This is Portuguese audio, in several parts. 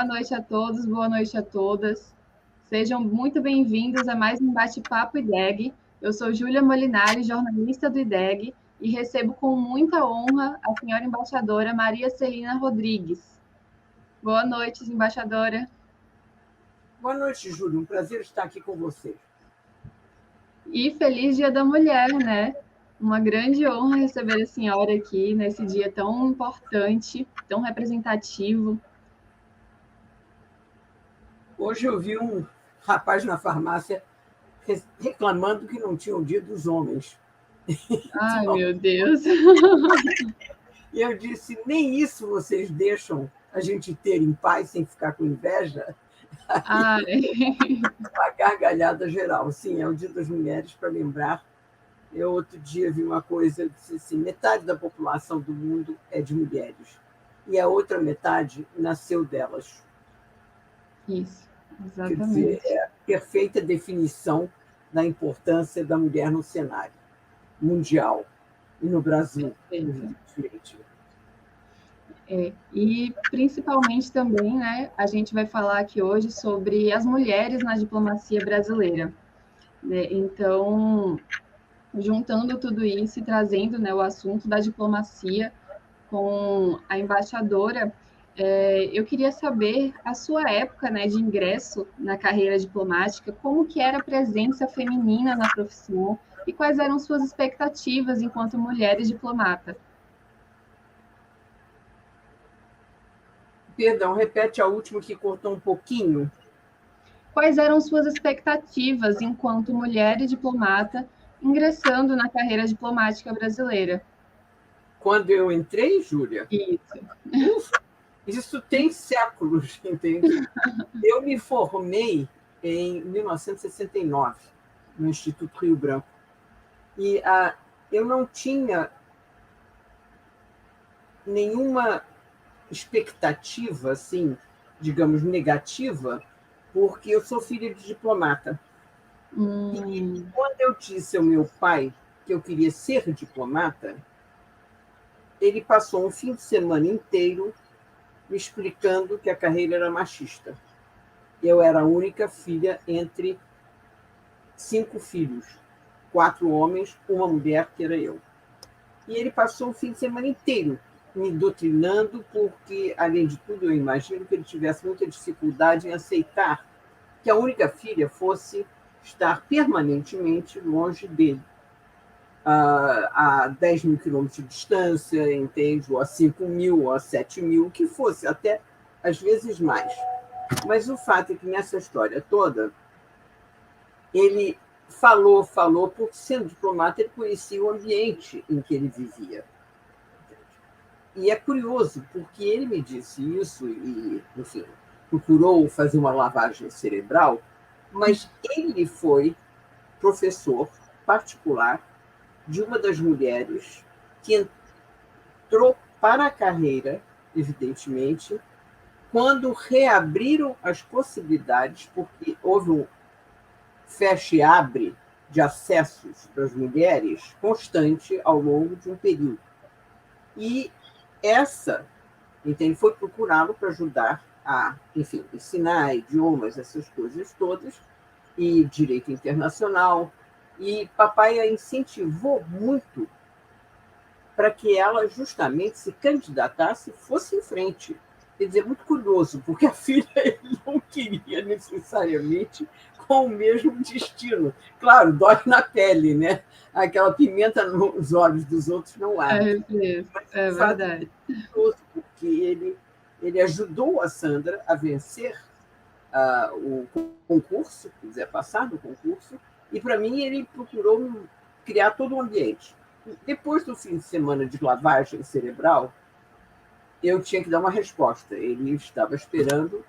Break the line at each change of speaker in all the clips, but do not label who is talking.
Boa noite a todos, boa noite a todas. Sejam muito bem-vindos a mais um Bate-Papo IDEG. Eu sou Júlia Molinari, jornalista do IDEG, e recebo com muita honra a senhora embaixadora Maria Celina Rodrigues. Boa noite, embaixadora.
Boa noite, Júlia. Um prazer estar aqui com você.
E feliz Dia da Mulher, né? Uma grande honra receber a senhora aqui nesse dia tão importante, tão representativo.
Hoje eu vi um rapaz na farmácia reclamando que não tinha o Dia dos Homens.
Ai, meu Deus!
E eu disse, nem isso vocês deixam a gente ter em paz sem ficar com inveja?
Ai.
Uma gargalhada geral. Sim, é o Dia das Mulheres, para lembrar. Eu outro dia vi uma coisa, disse assim, metade da população do mundo é de mulheres. E a outra metade nasceu delas.
Isso, exatamente.
Quer dizer, é a perfeita definição da importância da mulher no cenário mundial e no Brasil.
E principalmente também, né, a gente vai falar aqui hoje sobre as mulheres na diplomacia brasileira. Então, juntando tudo isso e trazendo, né, o assunto da diplomacia com a embaixadora, eu queria saber a sua época, né, de ingresso na carreira diplomática, como que era a presença feminina na profissão e quais eram suas expectativas enquanto mulheres diplomata.
Perdão, repete a última que cortou um pouquinho.
Quais eram suas expectativas enquanto mulher e diplomata ingressando na carreira diplomática brasileira?
Quando eu entrei, Júlia? Isso tem séculos, entende? Eu me formei em 1969, no Instituto Rio Branco. E eu não tinha nenhuma expectativa, assim, digamos, negativa, porque eu sou filha de diplomata. E quando eu disse ao meu pai que eu queria ser diplomata, ele passou um fim de semana inteiro me explicando que a carreira era machista. Eu era a única filha entre 5 filhos, 4 homens, uma mulher, que era eu. E ele passou o fim de semana inteiro me doutrinando, porque, além de tudo, eu imagino que ele tivesse muita dificuldade em aceitar que a única filha fosse estar permanentemente longe dele, a 10 mil quilômetros de distância, entende? Ou a 5 mil, ou a 7 mil, o que fosse, até às vezes mais. Mas o fato é que nessa história toda, ele falou, porque sendo diplomata, ele conhecia o ambiente em que ele vivia. E é curioso, porque ele me disse isso e, enfim, procurou fazer uma lavagem cerebral, mas ele foi professor particular de uma das mulheres que entrou para a carreira, evidentemente, quando reabriram as possibilidades, porque houve um fecha e abre de acessos para as mulheres constante ao longo de um período. E essa, entende, foi procurá-lo para ajudar a, enfim, ensinar idiomas, essas coisas todas, e direito internacional. E papai a incentivou muito para que ela justamente se candidatasse e fosse em frente. Quer dizer, muito curioso, porque a filha ele não queria necessariamente com o mesmo destino. Claro, dói na pele, né? Aquela pimenta nos olhos dos outros não arde.
É verdade.
É curioso, porque ele ajudou a Sandra a vencer o concurso, quiser passar no concurso, e, para mim, ele procurou criar todo o ambiente. Depois do fim de semana de lavagem cerebral, eu tinha que dar uma resposta. Ele estava esperando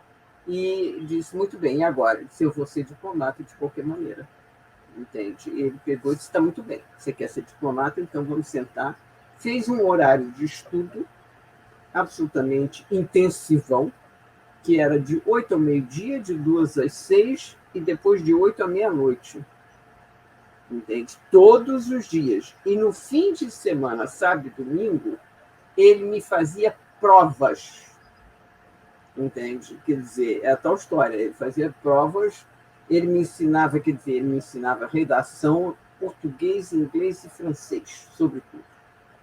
e disse, muito bem, e agora? Se eu vou ser diplomata de qualquer maneira. Entende? Ele pegou e disse, está muito bem, você quer ser diplomata, então vamos sentar. Fez um horário de estudo absolutamente intensivão, que era de 8 ao meio-dia, de 2 às 6, e depois de 8 à meia-noite. Entende? Todos os dias. E no fim de semana, sábado e domingo, ele me fazia provas. entende? Quer dizer, é a tal história. Ele fazia provas, ele me ensinava, quer dizer, ele me ensinava redação, português, inglês e francês, sobretudo,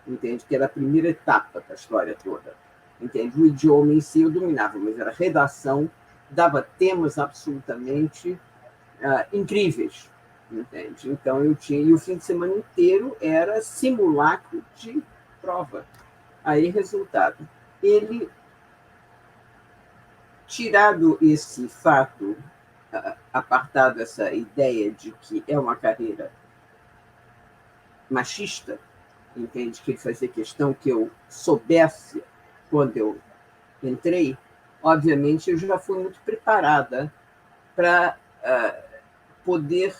entende? Que era a primeira etapa da história toda, entende? O idioma em si eu dominava, mas era redação, dava temas absolutamente incríveis, entende? Então eu tinha, e o fim de semana inteiro era simulacro de prova. Aí, resultado, ele, tirado esse fato, apartado essa ideia de que é uma carreira machista, entende? Que ele fazia questão que eu soubesse quando eu entrei, obviamente eu já fui muito preparada para poder,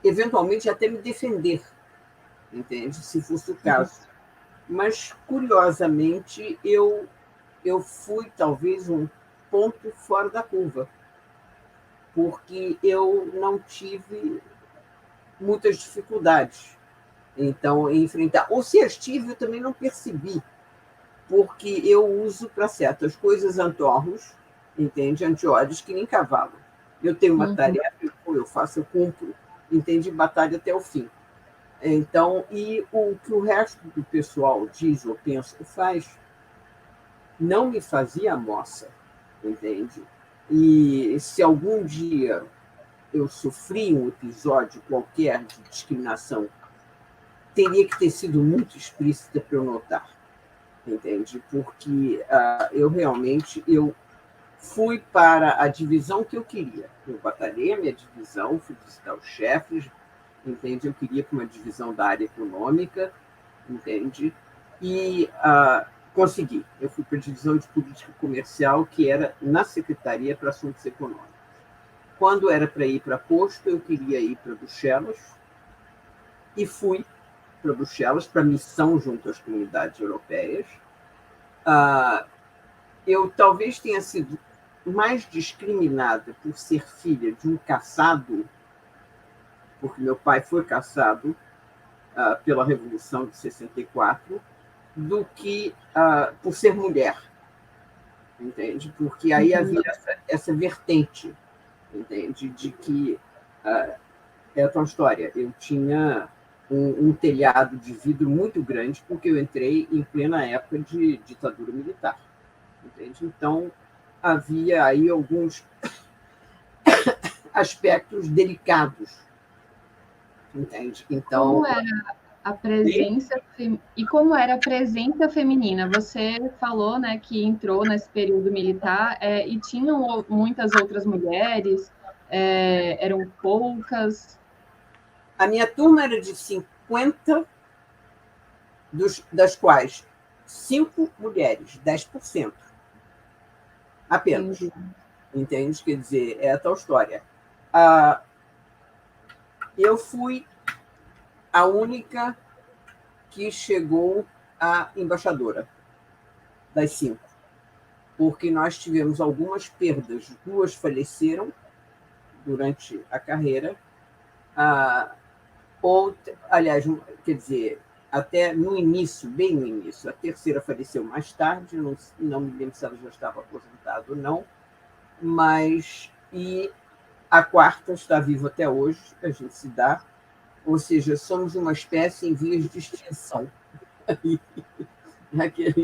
eventualmente, até me defender, entende? Se fosse o caso. Mas, curiosamente, eu fui talvez um ponto fora da curva, porque eu não tive muitas dificuldades, então, em enfrentar. Ou se as tive, eu também não percebi, porque eu uso para certas coisas antorros, entende? Antiórios que nem cavalo. Eu tenho uma tarefa, eu faço, eu cumpro, entende? Batalha até o fim. Então, e o que o resto do pessoal diz ou pensa ou faz não me fazia moça, entende? E se algum dia eu sofri um episódio qualquer de discriminação, teria que ter sido muito explícita para eu notar, entende? Porque eu realmente fui para a divisão que eu queria. Eu batalhei a minha divisão, fui visitar os chefes, entende? Eu queria para uma divisão da área econômica, entende? E consegui. Eu fui para a divisão de política comercial, que era na Secretaria para Assuntos Econômicos. Quando era para ir para posto, eu queria ir para Bruxelas, e fui para Bruxelas, para missão junto às comunidades europeias. Eu talvez tenha sido mais discriminada por ser filha de um caçado, porque meu pai foi caçado pela Revolução de 64, do que por ser mulher, entende? Porque aí havia essa vertente, entende? De que é outra história. Eu tinha um telhado de vidro muito grande, porque eu entrei em plena época de ditadura militar, entende? Então, havia aí alguns aspectos delicados, entende? Então,
como era a presença e como era a presença feminina? Você falou, né, que entrou nesse período militar e tinham muitas outras mulheres, eram poucas.
A minha turma era de 50, das quais 5 mulheres, 10% apenas.
Entendi.
Entende? Quer dizer, é a tal história. Eu fui a única que chegou a embaixadora das 5, porque nós tivemos algumas perdas. 2 faleceram durante a carreira, aliás, quer dizer, até no início, bem no início. A terceira faleceu mais tarde, não me lembro se ela já estava aposentada ou não, mas e a quarta está viva até hoje, a gente se dá, ou seja, somos uma espécie em vias de extinção.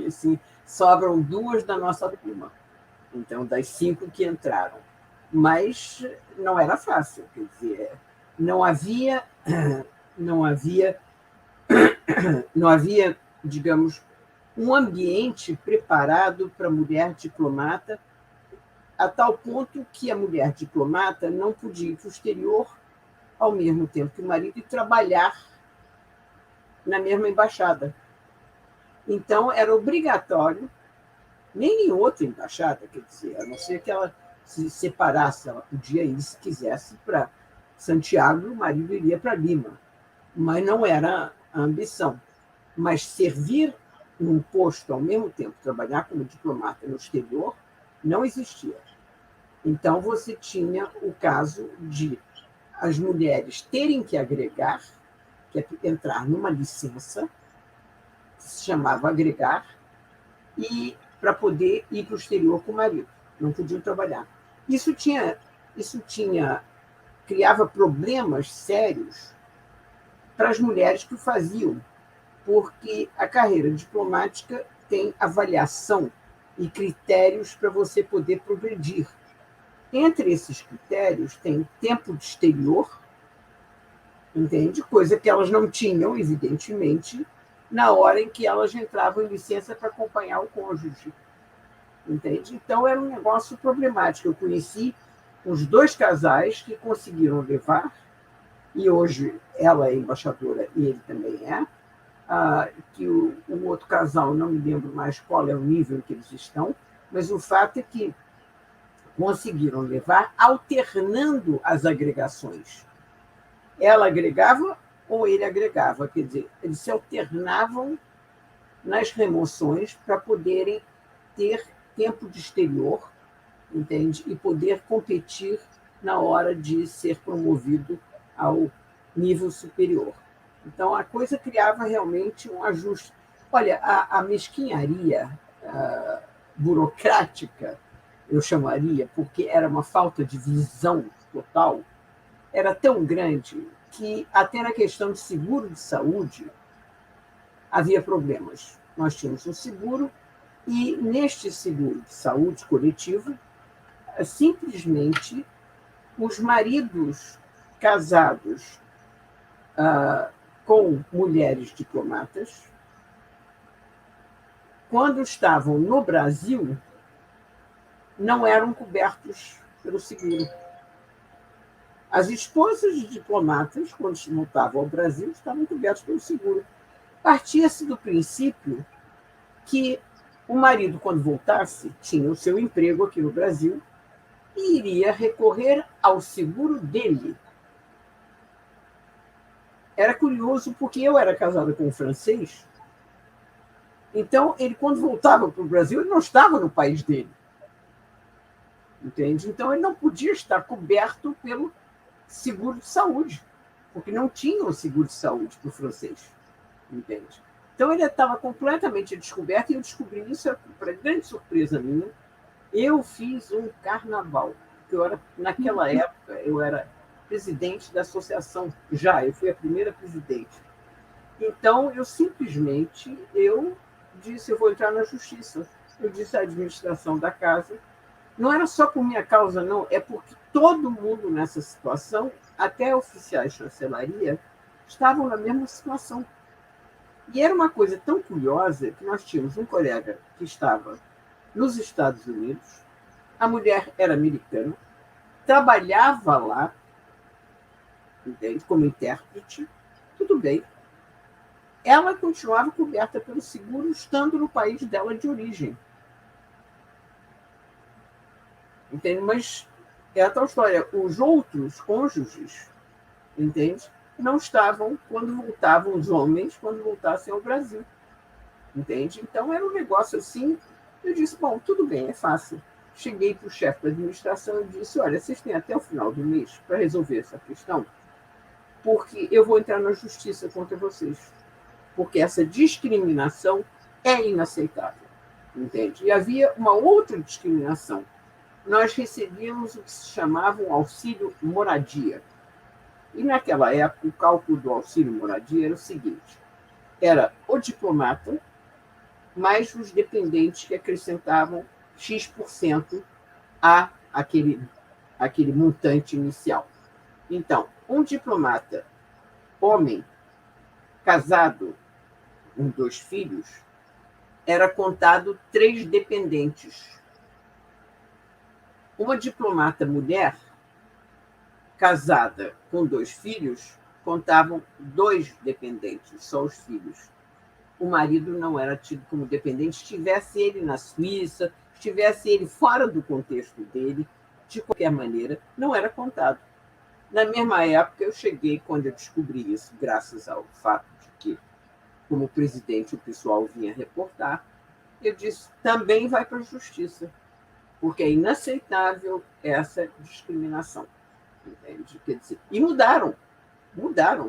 Assim, sobram 2 da nossa turma, então, das 5 que entraram. Mas não era fácil, quer dizer, não havia, digamos, um ambiente preparado para a mulher diplomata, a tal ponto que a mulher diplomata não podia ir para o exterior ao mesmo tempo que o marido e trabalhar na mesma embaixada. Então, era obrigatório, nem em outra embaixada, quer dizer, a não ser que ela se separasse, ela podia ir, se quisesse, para Santiago, o marido iria para Lima, mas não era a ambição. Mas servir num posto ao mesmo tempo, trabalhar como diplomata no exterior, não existia. Então, você tinha o caso de as mulheres terem que agregar, que é entrar numa licença, que se chamava agregar, e para poder ir para o exterior com o marido. Não podiam trabalhar. Isso criava problemas sérios para as mulheres que o faziam, porque a carreira diplomática tem avaliação e critérios para você poder progredir. Entre esses critérios tem tempo de exterior, entende? Coisa que elas não tinham, evidentemente, na hora em que elas entravam em licença para acompanhar o cônjuge, entende? Então era um negócio problemático. Eu conheci os 2 casais que conseguiram levar, e hoje ela é embaixadora e ele também é, que o outro casal, não me lembro mais qual é o nível que eles estão, mas o fato é que conseguiram levar alternando as agregações. Ela agregava ou ele agregava, quer dizer, eles se alternavam nas remoções para poderem ter tempo de exterior, entende? E poder competir na hora de ser promovido ao nível superior. Então, a coisa criava realmente um ajuste. Olha, a mesquinharia burocrática, eu chamaria, porque era uma falta de visão total, era tão grande que até na questão de seguro de saúde havia problemas. Nós tínhamos um seguro e neste seguro de saúde coletivo, simplesmente os maridos casados com mulheres diplomatas, quando estavam no Brasil, não eram cobertos pelo seguro. As esposas de diplomatas, quando voltavam ao Brasil, estavam cobertas pelo seguro. Partia-se do princípio que o marido, quando voltasse, tinha o seu emprego aqui no Brasil e iria recorrer ao seguro dele. Era curioso, porque eu era casada com um francês, então ele, quando voltava para o Brasil, ele não estava no país dele. Entende? Então, ele não podia estar coberto pelo seguro de saúde, porque não tinha o seguro de saúde para o francês. Entende? Então, ele estava completamente descoberto, e eu descobri isso, para grande surpresa minha. Eu fiz um carnaval, porque naquela época eu era presidente da associação, eu fui a primeira presidente. Então, eu disse, eu vou entrar na justiça. Eu disse à administração da casa, não era só por minha causa, não, é porque todo mundo nessa situação, até oficiais de chancelaria, estavam na mesma situação. E era uma coisa tão curiosa que nós tínhamos um colega que estava nos Estados Unidos, a mulher era americana, trabalhava lá, entende, como intérprete, tudo bem. Ela continuava coberta pelo seguro, estando no país dela de origem. Entende? Mas é a tal história. Os outros cônjuges, entende, não estavam quando voltavam os homens, quando voltassem ao Brasil. Entende? Então, era um negócio assim. Eu disse, bom, tudo bem, é fácil. Cheguei para o chefe da administração e disse, olha, vocês têm até o final do mês para resolver essa questão, porque eu vou entrar na justiça contra vocês. Porque essa discriminação é inaceitável. Entende? E havia uma outra discriminação. Nós recebíamos o que se chamava um auxílio moradia. E, naquela época, o cálculo do auxílio moradia era o seguinte: era o diplomata mais os dependentes que acrescentavam X% a aquele montante inicial. Então, um diplomata homem, casado, com 2 filhos, era contado 3 dependentes. Uma diplomata mulher, casada com 2 filhos, contavam 2 dependentes, só os filhos. O marido não era tido como dependente, estivesse ele na Suíça, estivesse ele fora do contexto dele, de qualquer maneira, não era contado. Na mesma época, eu cheguei, quando eu descobri isso, graças ao fato de que, como presidente, o pessoal vinha reportar, eu disse, também vai para a justiça, porque é inaceitável essa discriminação. Entende? Quer dizer, e mudaram,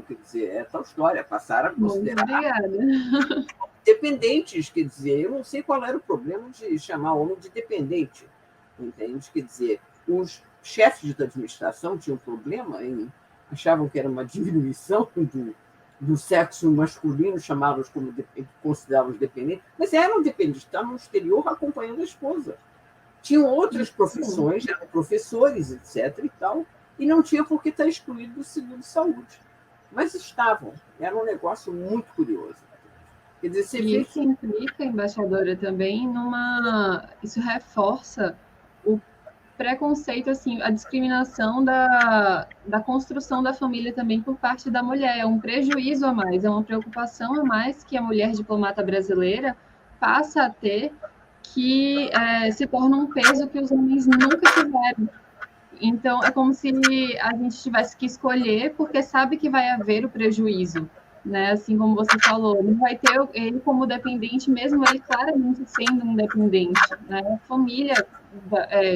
quer dizer, é tal história, passaram a considerar.
Muito obrigada.
dependentes, quer dizer, eu não sei qual era o problema de chamar o homem de dependente, entende? Quer dizer, os chefes da administração tinham problema achavam que era uma diminuição do sexo masculino, chamá-los como considerá-los dependentes, mas eram dependentes, estavam no exterior acompanhando a esposa. Tinham outras profissões, eram professores, etc. e tal, e não tinha por que estar excluído do seguro de saúde. Mas estavam, era um negócio muito curioso. Quer dizer, você vê
isso implica, embaixadora, também isso reforça o preconceito, assim, a discriminação da construção da família também por parte da mulher. É um prejuízo a mais, é uma preocupação a mais que a mulher diplomata brasileira passa a ter, que se torna um peso que os homens nunca tiveram. Então, é como se a gente tivesse que escolher, porque sabe que vai haver o prejuízo, né? Assim como você falou, não vai ter ele como dependente, mesmo ele claramente sendo um dependente, né? Família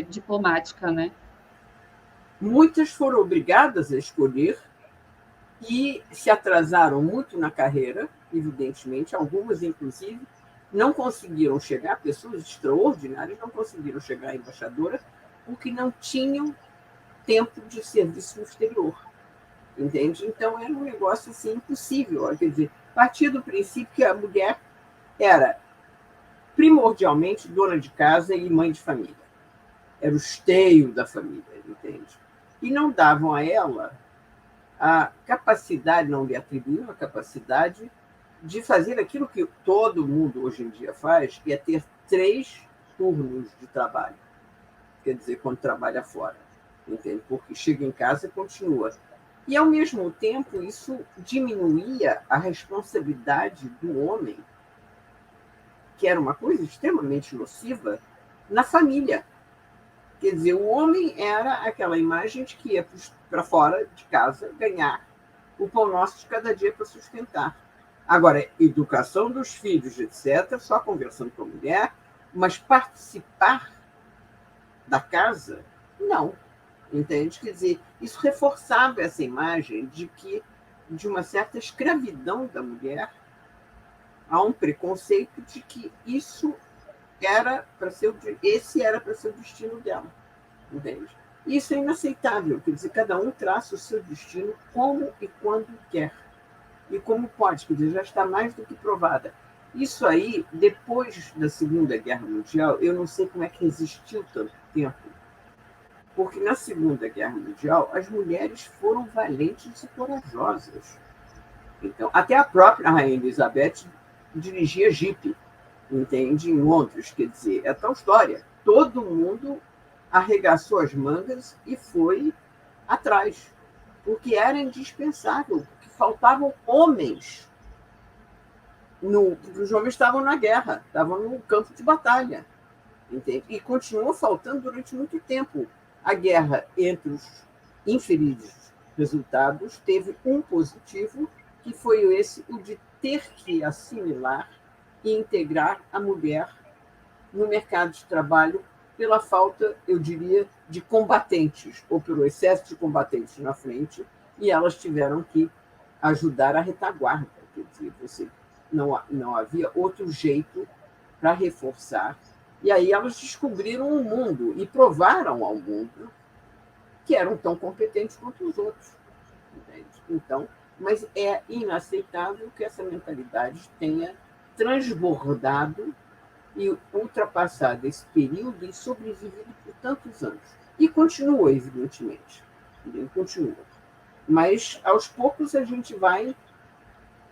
diplomática, né?
muitas foram obrigadas a escolher e se atrasaram muito na carreira, evidentemente, algumas, inclusive, não conseguiram chegar, pessoas extraordinárias não conseguiram chegar à embaixadora porque não tinham tempo de serviço no exterior, entende? Então, era um negócio assim, impossível. Quer dizer, partir do princípio que a mulher era primordialmente dona de casa e mãe de família. Era o esteio da família, entende? E não davam a ela a capacidade, não lhe atribuíam a capacidade de fazer aquilo que todo mundo hoje em dia faz, que é ter 3 turnos de trabalho. Quer dizer, quando trabalha fora, entende? Porque chega em casa e continua. E, ao mesmo tempo, isso diminuía a responsabilidade do homem, que era uma coisa extremamente nociva, na família. Quer dizer, o homem era aquela imagem de que ia para fora de casa ganhar o pão nosso de cada dia para sustentar. Agora, educação dos filhos, etc., só conversando com a mulher, mas participar da casa, não. Entende? Quer dizer, isso reforçava essa imagem de uma certa escravidão da mulher. Há um preconceito de que esse era para ser o destino dela, entende? Isso é inaceitável, quer dizer, cada um traça o seu destino como e quando quer, e como pode, quer dizer, já está mais do que provada. Isso aí, depois da Segunda Guerra Mundial, eu não sei como é que resistiu tanto tempo, porque na Segunda Guerra Mundial as mulheres foram valentes e corajosas. Então, até a própria Rainha Elizabeth dirigia jipe, entende? Em Londres, quer dizer, é tal história. Todo mundo arregaçou as mangas e foi atrás, porque era indispensável, porque faltavam homens. Porque os homens estavam na guerra, estavam no campo de batalha, entende? E continuou faltando durante muito tempo. A guerra, entre os infelizes resultados, teve um positivo, que foi o de ter que assimilar e integrar a mulher no mercado de trabalho pela falta, eu diria, de combatentes, ou pelo excesso de combatentes na frente, e elas tiveram que ajudar a retaguarda. Quer dizer, não havia outro jeito para reforçar. E aí elas descobriram o mundo e provaram ao mundo que eram tão competentes quanto os outros. Entende? Então, mas é inaceitável que essa mentalidade tenha transbordado e ultrapassado esse período e sobrevivido por tantos anos. E continua, evidentemente. Continua. Mas, aos poucos, a gente vai,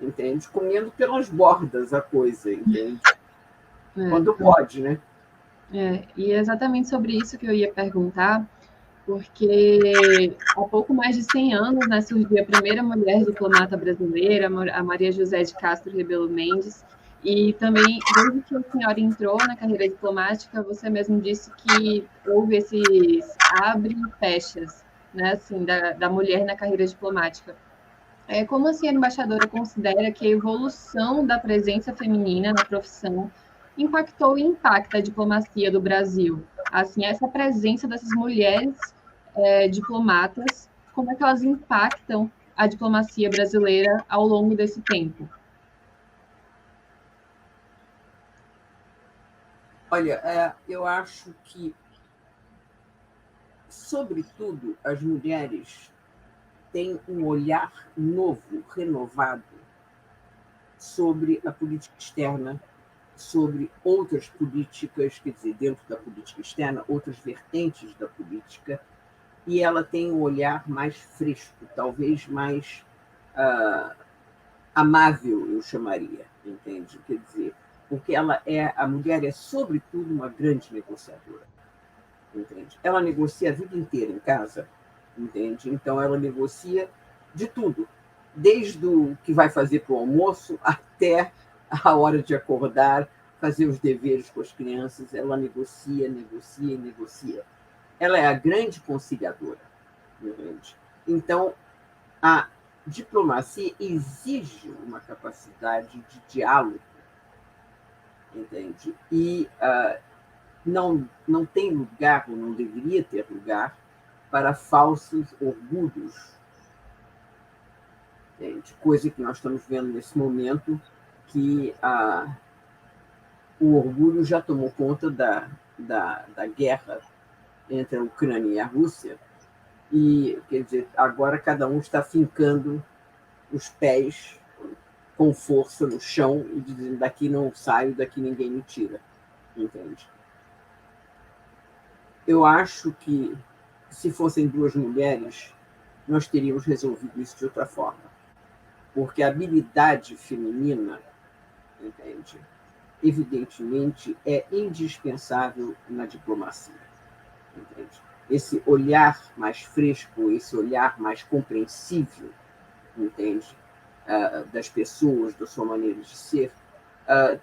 entende? Comendo pelas bordas a coisa, entende? Quando pode, né?
E é exatamente sobre isso que eu ia perguntar, porque há pouco mais de 100 anos, né, surgiu a primeira mulher diplomata brasileira, a Maria José de Castro Rebelo Mendes, e também, desde que a senhora entrou na carreira diplomática, você mesmo disse que houve esses abre e fechas, né, assim, da mulher na carreira diplomática. Como a senhora embaixadora considera que a evolução da presença feminina na profissão impactou e impacta a diplomacia do Brasil? Assim, essa presença dessas mulheres diplomatas, como é que elas impactam a diplomacia brasileira ao longo desse tempo?
Olha, eu acho que, sobretudo, as mulheres têm um olhar novo, renovado, sobre a política externa, sobre outras políticas, quer dizer, dentro da política externa, outras vertentes da política, e ela tem um olhar mais fresco, talvez mais ah, amável, eu chamaria, entende? Quer dizer, porque a mulher é, sobretudo, uma grande negociadora, entende? Ela negocia a vida inteira em casa, entende? Então, ela negocia de tudo, desde o que vai fazer para o almoço até a hora de acordar, fazer os deveres com as crianças, ela negocia, negocia, negocia. Ela é a grande conciliadora, entende? Então, a diplomacia exige uma capacidade de diálogo, entende? E não tem lugar, ou não deveria ter lugar, para falsos orgulhos, entende? Coisa que nós estamos vendo nesse momento, que o orgulho já tomou conta da guerra entre a Ucrânia e a Rússia, e, quer dizer, agora cada um está fincando os pés com força no chão e dizendo: daqui não saio, daqui ninguém me tira, entende? Eu acho que, se fossem duas mulheres, nós teríamos resolvido isso de outra forma, porque a habilidade feminina, entende, evidentemente é indispensável na diplomacia, entende? Esse olhar mais fresco, esse olhar mais compreensível, entende, das pessoas, da sua maneira de ser,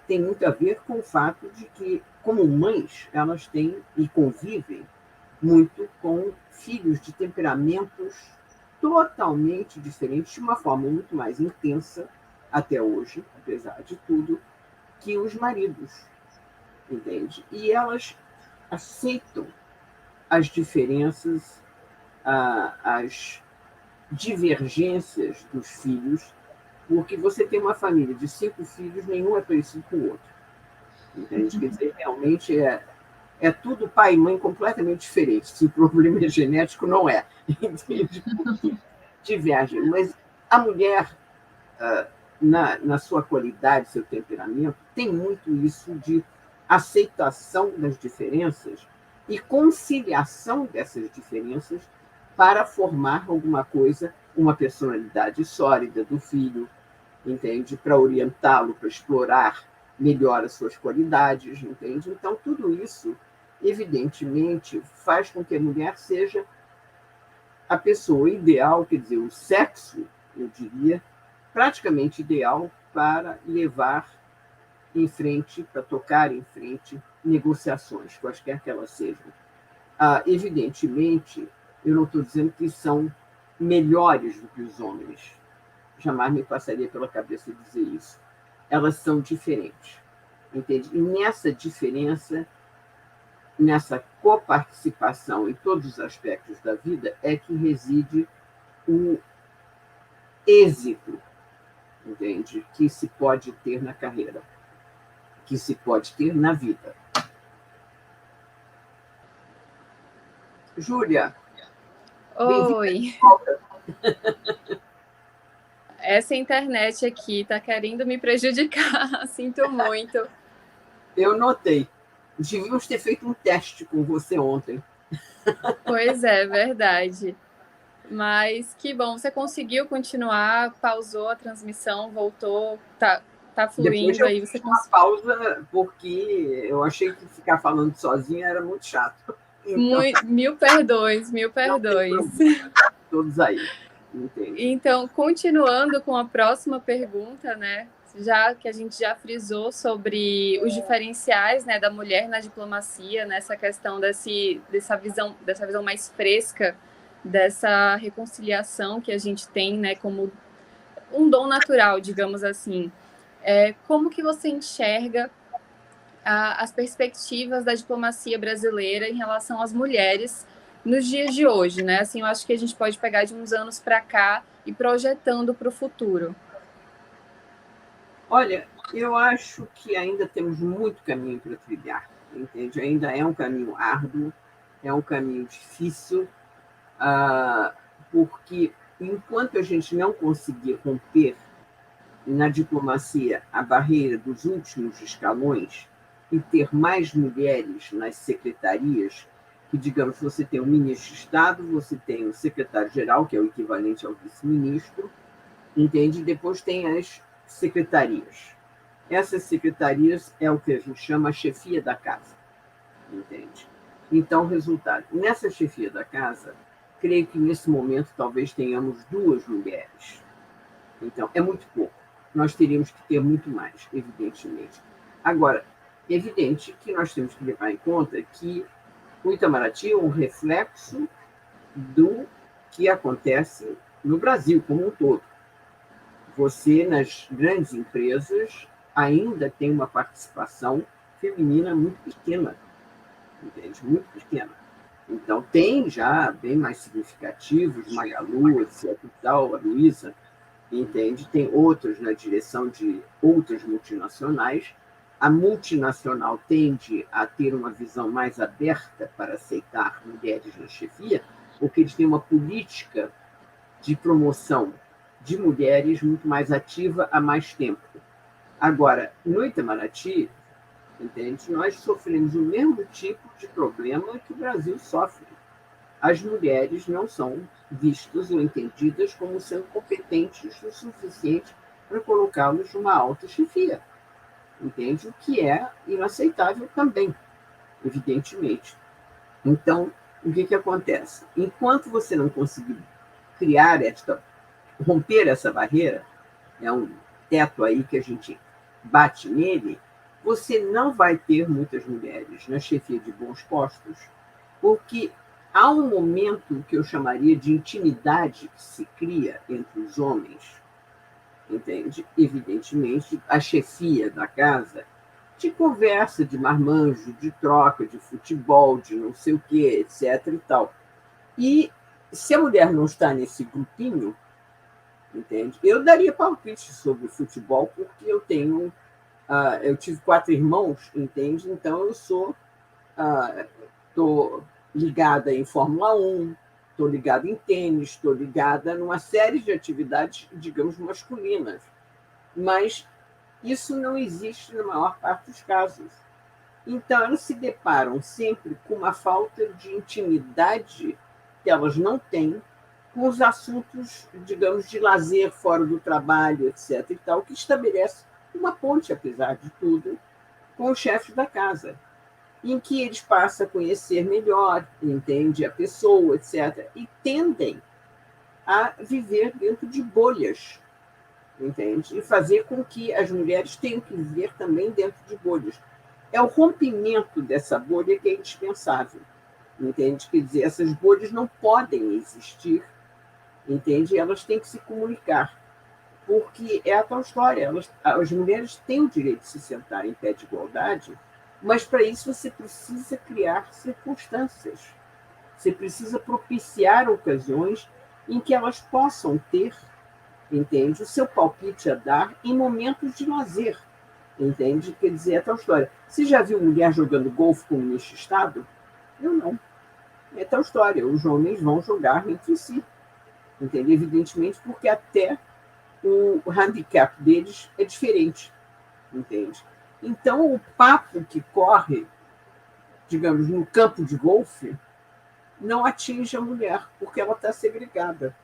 tem muito a ver com o fato de que, como mães, elas têm e convivem muito com filhos de temperamentos totalmente diferentes, de uma forma muito mais intensa, até hoje, apesar de tudo, que os maridos, entende? E elas aceitam as diferenças, as divergências dos filhos, porque você tem uma família de 5 filhos, nenhum é parecido com o outro, entende? Quer dizer, realmente é tudo pai e mãe completamente diferentes. Se o problema é genético, não é, entende? Porque divergem. Mas a mulher, na sua qualidade, seu temperamento, tem muito isso de aceitação das diferenças e conciliação dessas diferenças para formar alguma coisa, uma personalidade sólida do filho, entende? Para orientá-lo, para explorar melhor as suas qualidades, entende? Então, tudo isso, evidentemente, faz com que a mulher seja a pessoa ideal, quer dizer, o sexo, eu diria, praticamente ideal para levar em frente, para tocar em frente negociações, quaisquer que elas sejam. Evidentemente, eu não estou dizendo que são melhores do que os homens, jamais me passaria pela cabeça dizer isso. Elas são diferentes, entende? E nessa diferença, nessa coparticipação em todos os aspectos da vida, é que reside o êxito, entende? Que se pode ter na carreira, que se pode ter na vida. Júlia,
Oi.
bem-vinda.
Essa internet aqui está querendo me prejudicar, sinto muito.
Eu notei. Devíamos ter feito um teste com você ontem.
Pois é, verdade. Mas que bom, você conseguiu continuar, pausou a transmissão, voltou, tá
Depois
fluindo
eu
aí,
fiz
você
uma pausa, porque eu achei que ficar falando sozinha era muito chato. Então,
Mil perdões, mil
não tem
perdões.
problema, todos aí, entende?
Então, continuando com a próxima pergunta, né? Já que a gente já frisou sobre os diferenciais, né, da mulher na diplomacia, nessa questão dessa visão mais fresca, dessa reconciliação que a gente tem, né, como um dom natural, digamos assim. Como que você enxerga as perspectivas da diplomacia brasileira em relação às mulheres nos dias de hoje, né? Assim, eu acho que a gente pode pegar de uns anos para cá e projetando para o futuro.
Olha, eu acho que ainda temos muito caminho para trilhar, entende? Ainda é um caminho árduo, é um caminho difícil, porque enquanto a gente não conseguir romper na diplomacia a barreira dos últimos escalões e ter mais mulheres nas secretarias, que, digamos, você tem o ministro de Estado, você tem o secretário-geral, que é o equivalente ao vice-ministro, entende? Depois tem as secretarias. Essas secretarias é o que a gente chama a chefia da casa, entende? Então, resultado, nessa chefia da casa, creio que nesse momento talvez tenhamos 2 mulheres. Então, é muito pouco. Nós teríamos que ter muito mais, evidentemente. Agora, é evidente que nós temos que levar em conta que o Itamaraty é um reflexo do que acontece no Brasil como um todo. Você, nas grandes empresas, ainda tem uma participação feminina muito pequena, entende? Muito pequena. Então, tem já bem mais significativos, Magalu, etc. e tal, a Luísa, entende? Tem outros na direção de outras multinacionais. A multinacional tende a ter uma visão mais aberta para aceitar mulheres na chefia, porque eles têm uma política de promoção de mulheres muito mais ativa há mais tempo. Agora, no Itamaraty, entende? Nós sofremos o mesmo tipo de problema que o Brasil sofre. As mulheres não são vistas ou entendidas como sendo competentes o suficiente para colocá-los numa alta chefia, entende? O que é inaceitável também, evidentemente. Então, o que acontece? Enquanto você não conseguir romper essa barreira, é um teto aí que a gente bate nele, você não vai ter muitas mulheres na chefia de bons postos, porque há um momento que eu chamaria de intimidade que se cria entre os homens, entende? Evidentemente, a chefia da casa, de conversa, de marmanjo, de troca, de futebol, de não sei o quê, etc. e tal. E se a mulher não está nesse grupinho, entende? Eu daria palpite sobre futebol, porque eu tive 4 irmãos, entende? Então eu estou ligada em Fórmula 1, estou ligada em tênis, estou ligada numa série de atividades, digamos, masculinas. Mas isso não existe na maior parte dos casos. Então, elas se deparam sempre com uma falta de intimidade que elas não têm com os assuntos, digamos, de lazer fora do trabalho, etc. e tal, que estabelece uma ponte, apesar de tudo, com os chefes da casa, em que eles passam a conhecer melhor, entende, a pessoa, etc., e tendem a viver dentro de bolhas, entende? E fazer com que as mulheres tenham que viver também dentro de bolhas. É o rompimento dessa bolha que é indispensável, entende? Quer dizer, essas bolhas não podem existir, entende? Elas têm que se comunicar, porque é a tal história. As mulheres têm o direito de se sentar em pé de igualdade, mas para isso você precisa criar circunstâncias. Você precisa propiciar ocasiões em que elas possam ter, entende, o seu palpite a dar em momentos de lazer, entende? Quer dizer, é tal história. Você já viu mulher jogando golfe com o ministro de Estado? Eu não. É tal história. Os homens vão jogar entre si, entende? Evidentemente, porque até o handicap deles é diferente, entende? Então, o papo que corre, digamos, no campo de golfe, não atinge a mulher, porque ela está segregada,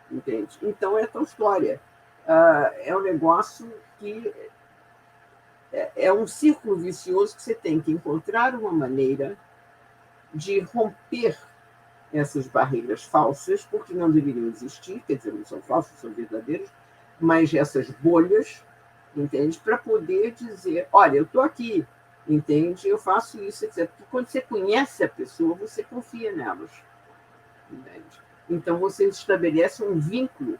entende? Então, é tal história. É um negócio que é um círculo vicioso que você tem que encontrar uma maneira de romper essas barreiras falsas, porque não deveriam existir, quer dizer, não são falsas, são verdadeiras, mas essas bolhas, entende? Para poder dizer, olha, eu estou aqui, entende? Eu faço isso, etc. Porque quando você conhece a pessoa, você confia nelas, entende? Então, você estabelece um vínculo,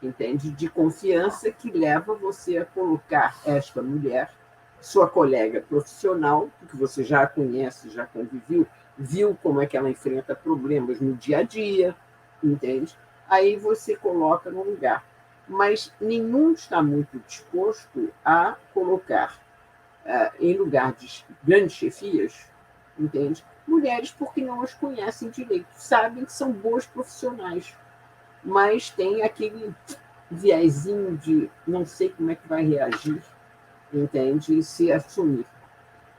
entende? De confiança que leva você a colocar esta mulher, sua colega profissional, porque você já a conhece, já conviveu, viu como é que ela enfrenta problemas no dia a dia, entende? Aí você coloca no lugar. Mas nenhum está muito disposto a colocar em lugar de grandes chefias, entende? Mulheres porque não as conhecem direito, sabem que são boas profissionais, mas tem aquele viezinho de não sei como é que vai reagir, entende? E se assumir.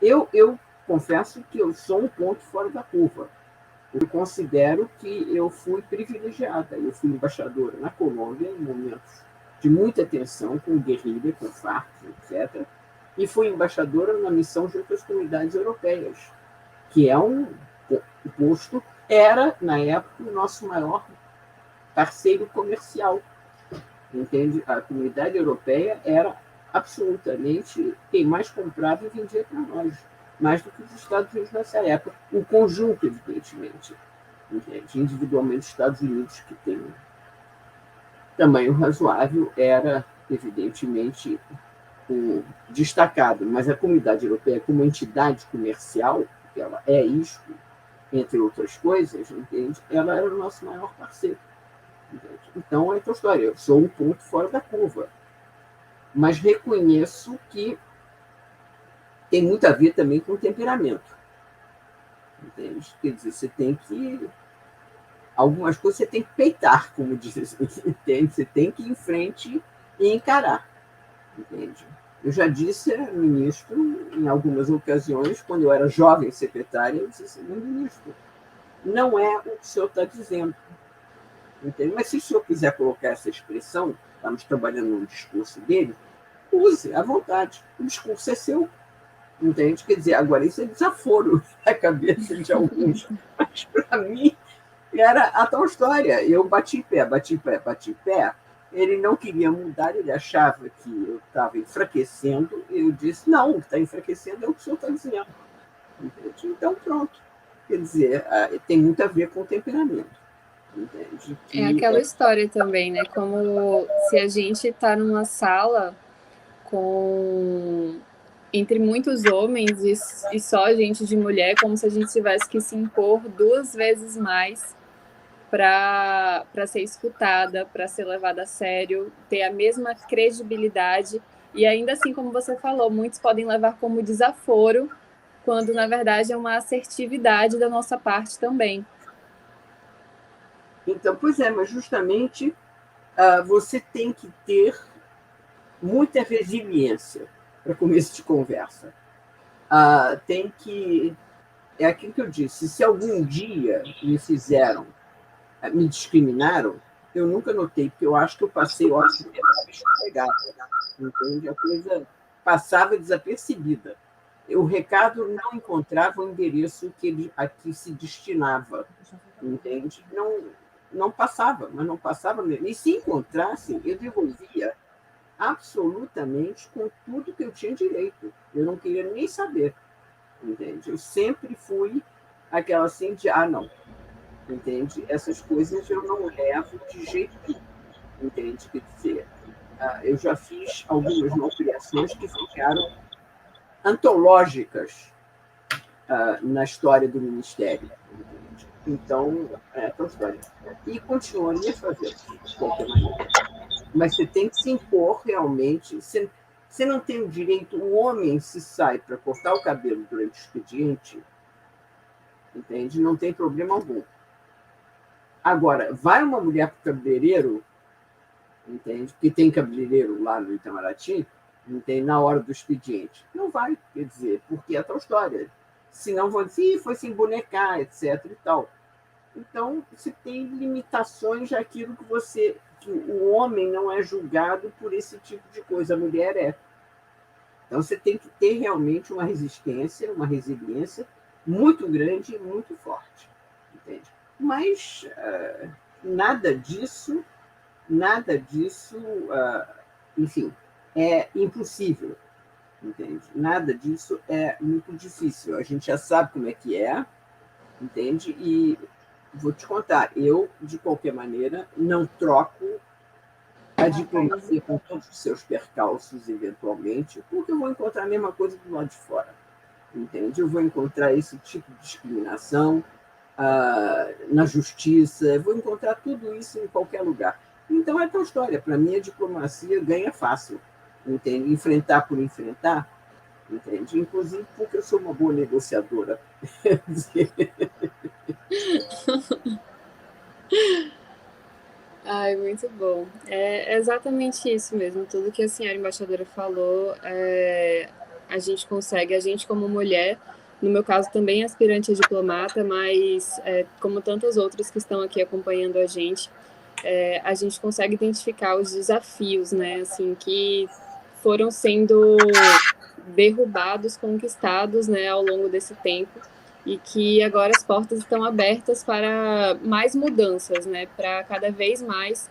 Eu confesso que eu sou um ponto fora da curva. Eu considero que eu fui privilegiada. Eu fui embaixadora na Colômbia em momentos de muita tensão, com guerrilha, com Farc, etc. E fui embaixadora na missão junto às comunidades europeias, que é um posto, era, na época, o nosso maior parceiro comercial. Entende? A comunidade europeia era absolutamente quem mais comprava e vendia para nós, mais do que os Estados Unidos nessa época. O conjunto, evidentemente. Entende? Individualmente, os Estados Unidos, que tem um tamanho razoável, era, evidentemente, destacado, mas a comunidade europeia, como entidade comercial, que ela é isso, entre outras coisas, entende? Ela era o nosso maior parceiro. Entende? Então, é outra história. Eu sou um ponto fora da curva, mas reconheço que tem muito a ver também com o temperamento. Entende? Quer dizer, você tem que... Algumas coisas você tem que peitar, como dizem, entende? Você tem que ir em frente e encarar. Entende? Eu já disse ao ministro, em algumas ocasiões, quando eu era jovem secretária, eu disse assim, ministro, não é o que o senhor está dizendo. Entende? Mas se o senhor quiser colocar essa expressão, estamos trabalhando no discurso dele, use à vontade. O discurso é seu. Entende? Quer dizer, agora isso é desaforo na cabeça de alguns. Mas, para mim, era a tal história. Eu bati pé. Ele não queria mudar, ele achava que eu estava enfraquecendo. Eu disse, não, o que está enfraquecendo é o que o senhor está dizendo. Entende? Então, pronto. Quer dizer, tem muito a ver com o temperamento. Entende?
É aquela história também, né? Como se a gente está numa sala entre muitos homens e só gente de mulher, como se a gente tivesse que se impor 2 vezes mais para ser escutada, para ser levada a sério, ter a mesma credibilidade. E ainda assim, como você falou, muitos podem levar como desaforo, quando na verdade é uma assertividade da nossa parte também.
Então, pois é, mas justamente você tem que ter muita resiliência para começo de conversa. Tem que... É aquilo que eu disse, se algum dia me discriminaram, eu nunca notei, porque eu acho que eu passei horas pegar, entende? A coisa passava desapercebida. O recado não encontrava o endereço a que se destinava, entende? Não passava, mas não passava mesmo. E se encontrasse, eu devolvia absolutamente com tudo que eu tinha direito. Eu não queria nem saber, entende? Eu sempre fui aquela assim de, não, entende? Essas coisas eu não levo de jeito nenhum, entende? Quer dizer, eu já fiz algumas malcriações que ficaram antológicas na história do Ministério, entende? Então, é aquela história. E continuaria fazendo de qualquer maneira. Mas você tem que se impor realmente. Você não tem o direito, o homem se sai para cortar o cabelo durante o expediente, entende? Não tem problema algum. Agora, vai uma mulher para o cabeleireiro, entende? Que tem cabeleireiro lá no Itamaraty, não tem na hora do expediente. Não vai, quer dizer, porque é tal história. Senão vão dizer, foi se embonecar, etc. e tal. Então, você tem limitações daquilo que o homem não é julgado por esse tipo de coisa, a mulher é. Então, você tem que ter realmente uma resistência, uma resiliência muito grande e muito forte. Entende? Mas nada disso, enfim, é impossível. Entende? Nada disso é muito difícil. A gente já sabe como é que é, entende? E vou te contar, eu, de qualquer maneira, não troco a diplomacia com todos os seus percalços, eventualmente, porque eu vou encontrar a mesma coisa do lado de fora. Entende? Eu vou encontrar esse tipo de discriminação na justiça, eu vou encontrar tudo isso em qualquer lugar. Então, é tal história. Para mim, a diplomacia ganha fácil. Entende? Enfrentar por enfrentar, entende? Inclusive porque eu sou uma boa negociadora.
Ai, muito bom. É exatamente isso mesmo. Tudo que a senhora embaixadora falou, a gente consegue, a gente como mulher, no meu caso também aspirante a diplomata, mas como tantas outras que estão aqui acompanhando a gente consegue identificar os desafios, né, assim, que foram sendo derrubados, conquistados, né, ao longo desse tempo e que agora as portas estão abertas para mais mudanças, né, para cada vez mais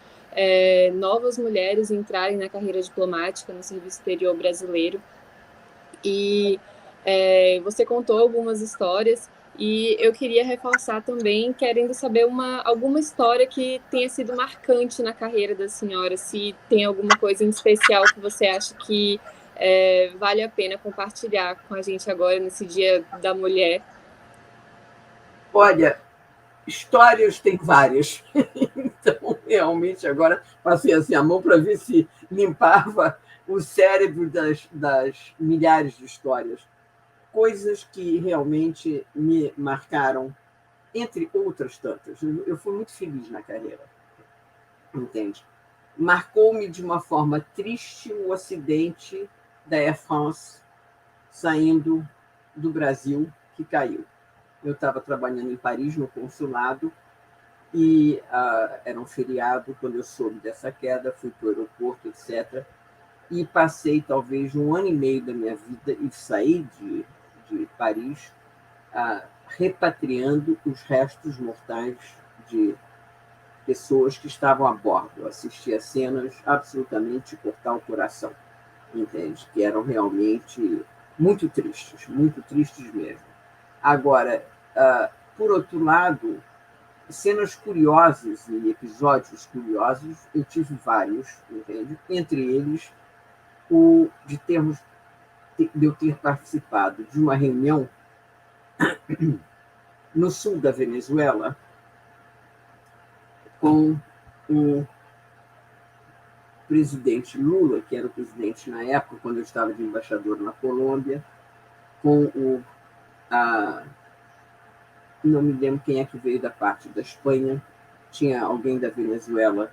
novas mulheres entrarem na carreira diplomática no serviço exterior brasileiro. E você contou algumas histórias e eu queria reforçar também, querendo saber alguma história que tenha sido marcante na carreira da senhora, se tem alguma coisa em especial que você acha que vale a pena compartilhar com a gente agora, nesse Dia da Mulher.
Olha, histórias tem várias. Então, realmente, agora passei assim a mão para ver se limpava o cérebro das milhares de histórias. Coisas que realmente me marcaram, entre outras tantas. Eu fui muito feliz na carreira, entende? Marcou-me de uma forma triste o acidente da Air France saindo do Brasil, que caiu. Eu estava trabalhando em Paris, no consulado, e era um feriado. Quando eu soube dessa queda, fui para o aeroporto, etc. E passei talvez 1 ano e meio da minha vida, e saí de Paris repatriando os restos mortais de pessoas que estavam a bordo. Assisti a cenas absolutamente de cortar o coração, entende? Que eram realmente muito tristes mesmo. Agora, por outro lado, cenas curiosas e episódios curiosos, eu tive vários, entende? Entre eles, o de eu ter participado de uma reunião no sul da Venezuela com o presidente Lula, que era o presidente na época, quando eu estava de embaixador na Colômbia, com não me lembro quem é que veio da parte da Espanha, tinha alguém da Venezuela,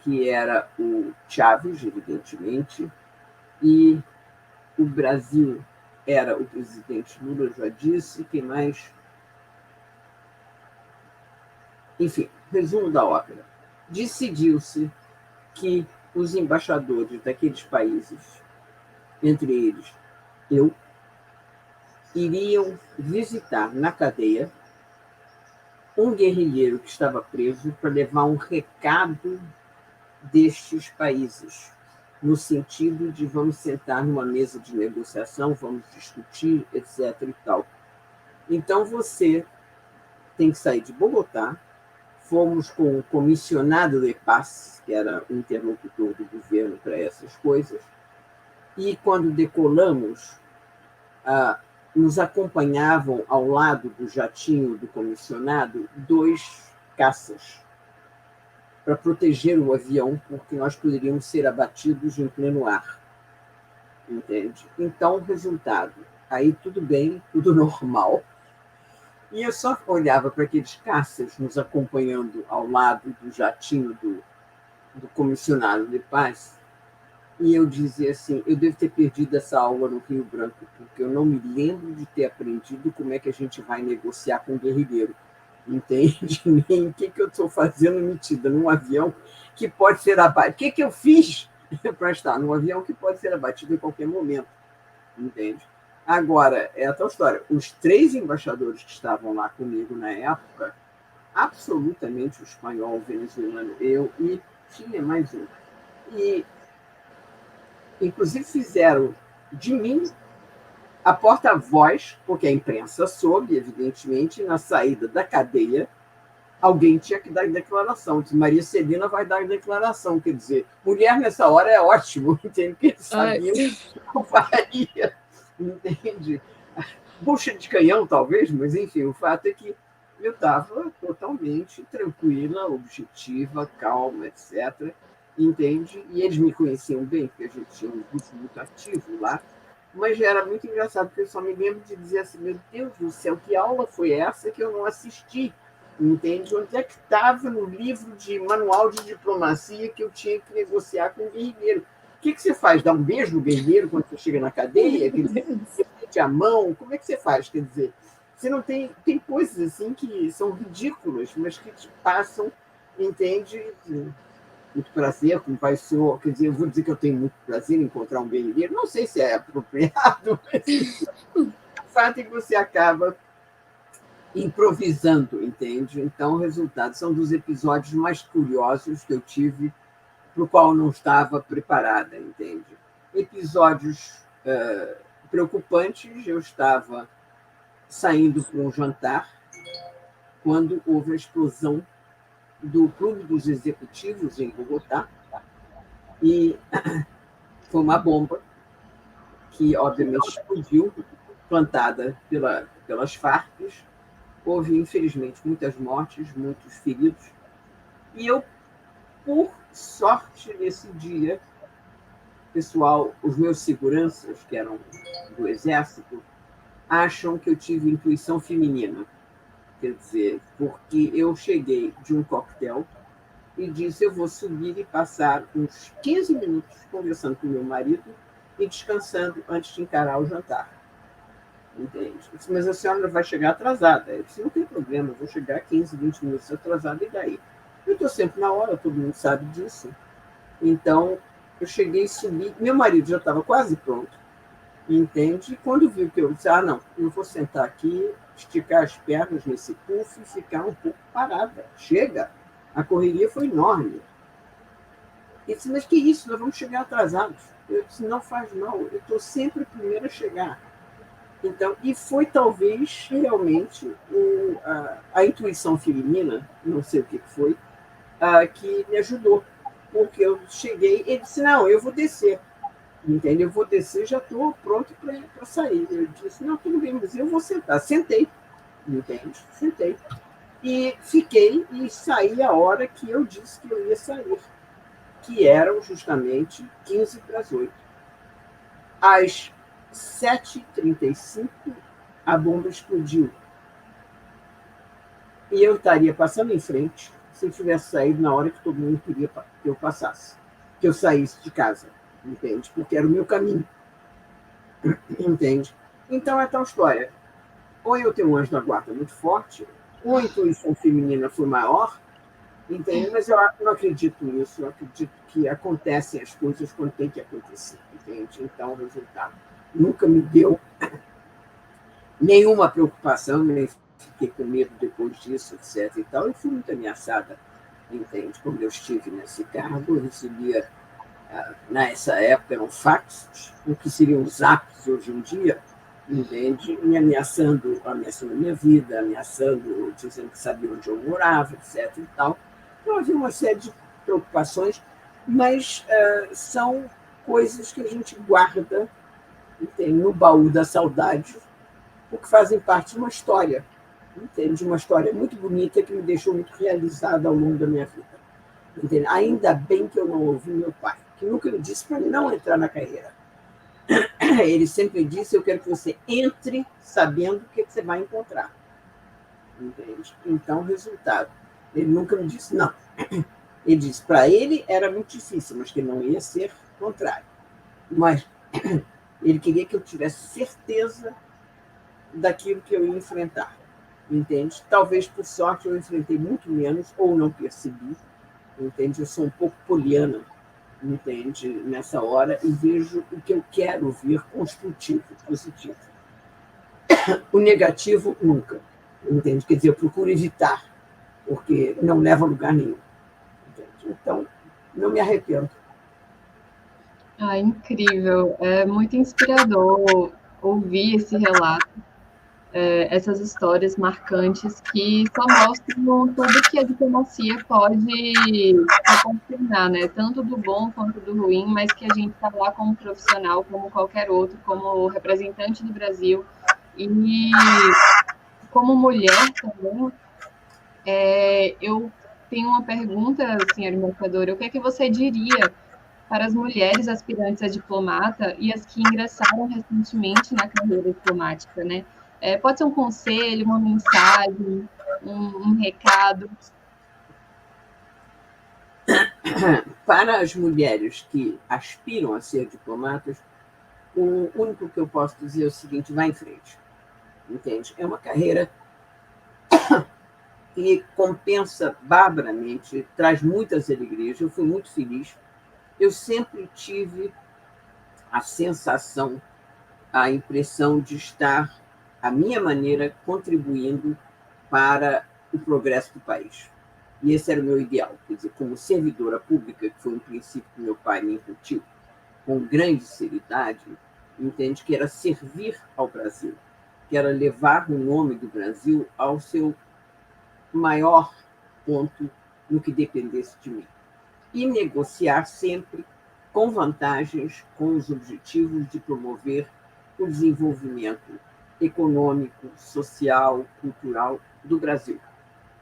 que era o Chávez, evidentemente, e o Brasil era o presidente Lula, eu já disse, quem mais? Enfim, resumo da ópera. Decidiu-se que os embaixadores daqueles países, entre eles eu, iriam visitar na cadeia um guerrilheiro que estava preso para levar um recado destes países, no sentido de vamos sentar numa mesa de negociação, vamos discutir, etc. e tal. Então você tem que sair de Bogotá. Fomos com o comissionado de paz, que era o interlocutor do governo para essas coisas, e quando decolamos, nos acompanhavam ao lado do jatinho do comissionado 2 caças para proteger o avião, porque nós poderíamos ser abatidos em pleno ar, entende? Então, resultado, aí tudo bem, tudo normal. E eu só olhava para aqueles caças nos acompanhando ao lado do jatinho do comissionado de paz, e eu dizia assim, eu devo ter perdido essa aula no Rio Branco, porque eu não me lembro de ter aprendido como é que a gente vai negociar com um guerrilheiro, entende? Nem o que eu estou fazendo metida num avião que pode ser abatido. O que eu fiz para estar num avião que pode ser abatido em qualquer momento, entende? Agora, é a tal história. Os 3 embaixadores que estavam lá comigo na época, absolutamente o espanhol, o venezuelano, eu, e tinha mais um. E, inclusive, fizeram de mim a porta-voz, porque a imprensa soube, evidentemente, na saída da cadeia, alguém tinha que dar declaração. Maria Celina vai dar declaração. Quer dizer, mulher nessa hora é ótimo, entende? Porque eles sabiam que eu faria, entende? Bucha de canhão, talvez, mas, enfim, o fato é que eu estava totalmente tranquila, objetiva, calma, etc., entende? E eles me conheciam bem, porque a gente tinha um grupo muito ativo lá, Mas era muito engraçado, porque eu só me lembro de dizer assim, meu Deus do céu, que aula foi essa que eu não assisti? Entende? Onde é que estava no livro de manual de diplomacia que eu tinha que negociar com o guerrilheiro? O que você faz? Dá um beijo no guerrilheiro quando você chega na cadeia? Você mete a mão? Como é que você faz? Quer dizer, você não tem coisas assim que são ridículas, mas que te passam, entende? Muito prazer, como vai ser, quer dizer, eu vou dizer que eu tenho muito prazer em encontrar um guerrilheiro, não sei se é apropriado, mas o fato é que você acaba improvisando, entende? Então, o resultado são dos episódios mais curiosos que eu tive, para o qual eu não estava preparada, entende? Episódios preocupantes, eu estava saindo para um jantar quando houve a explosão do Clube dos Executivos em Bogotá, e foi uma bomba que, obviamente, explodiu, plantada pelas Farc. Houve, infelizmente, muitas mortes, muitos feridos. E eu, por sorte, nesse dia, pessoal, os meus seguranças, que eram do Exército, acham que eu tive intuição feminina. Quer dizer, porque eu cheguei de um coquetel e disse, eu vou subir e passar uns 15 minutos conversando com meu marido e descansando antes de encarar o jantar. Entende? Eu disse, mas a senhora vai chegar atrasada. Eu disse, não tem problema, eu vou chegar 15, 20 minutos atrasada, e daí? Eu estou sempre na hora, todo mundo sabe disso. Então, eu cheguei e subi, meu marido já estava quase pronto, entende? E quando viu que eu disse, não, eu vou sentar aqui, esticar as pernas nesse puff e ficar um pouco parada. Chega! A correria foi enorme. Ele disse, mas que isso, nós vamos chegar atrasados. Eu disse, não faz mal, eu estou sempre a primeira a chegar. Então, e foi talvez realmente a intuição feminina, não sei o que foi, que me ajudou. Porque eu cheguei, ele disse, não, eu vou descer. Entende? Eu vou descer, já estou pronto para sair. Eu disse, não, tudo bem, mas eu vou sentar. Sentei, entende? Sentei. E fiquei e saí a hora que eu disse que eu ia sair, que eram justamente 15 para as 8. Às 7h35, a bomba explodiu. E eu estaria passando em frente se eu tivesse saído na hora que todo mundo queria que eu passasse, que eu saísse de casa, entende? Porque era o meu caminho, entende? Então é tal história. Ou eu tenho um anjo da guarda muito forte, ou a intuição feminina foi maior, entende? Mas eu não acredito nisso, eu acredito que acontecem as coisas quando tem que acontecer, entende? Então o resultado nunca me deu nenhuma preocupação, nem fiquei com medo depois disso, etc. E tal. Eu fui muito ameaçada, entende? Quando eu estive nesse cargo, eu recebia, nessa época, eram faxes, o que seriam os zaps hoje em dia, entende? Me ameaçando a minha vida, ameaçando, dizendo que sabia onde eu morava, etc. E tal. Então havia uma série de preocupações, mas são coisas que a gente guarda, entende? No baú da saudade, porque fazem parte de uma história, entende? Uma história muito bonita que me deixou muito realizada ao longo da minha vida. Entende? Ainda bem que eu não ouvi meu pai, que nunca me disse para não entrar na carreira. Ele sempre disse, eu quero que você entre sabendo o que você vai encontrar. Entende? Então, resultado. Ele nunca me disse não. Ele disse, para ele era muito difícil, mas que não ia ser o contrário. Mas ele queria que eu tivesse certeza daquilo que eu ia enfrentar, entende? Talvez, por sorte, eu enfrentei muito menos, ou não percebi, entende? Eu sou um pouco poliana, entende? Nessa hora, e vejo o que eu quero ver construtivo, positivo. O negativo, nunca, entende? Quer dizer, eu procuro evitar, porque não leva a lugar nenhum, entende? Então, não me arrependo.
Incrível, é muito inspirador ouvir esse relato, essas histórias marcantes que só mostram tudo que a diplomacia pode proporcionar, né? Tanto do bom quanto do ruim, mas que a gente está lá como profissional, como qualquer outro, como representante do Brasil e como mulher também. Eu tenho uma pergunta, senhora embaixadora, o que é que você diria para as mulheres aspirantes a diplomata e as que ingressaram recentemente na carreira diplomática, né? Pode ser um conselho, uma mensagem, um recado.
Para as mulheres que aspiram a ser diplomatas, o único que eu posso dizer é o seguinte: vá em frente, entende? É uma carreira que compensa barbaramente, traz muitas alegrias. Eu fui muito feliz. Eu sempre tive a sensação, a impressão de estar, à minha maneira, contribuindo para o progresso do país. E esse era o meu ideal, quer dizer, como servidora pública, que foi um princípio que meu pai me incutiu com grande seriedade, entende que era servir ao Brasil, que era levar o nome do Brasil ao seu maior ponto no que dependesse de mim. E negociar sempre com vantagens, com os objetivos de promover o desenvolvimento econômico, social, cultural do Brasil.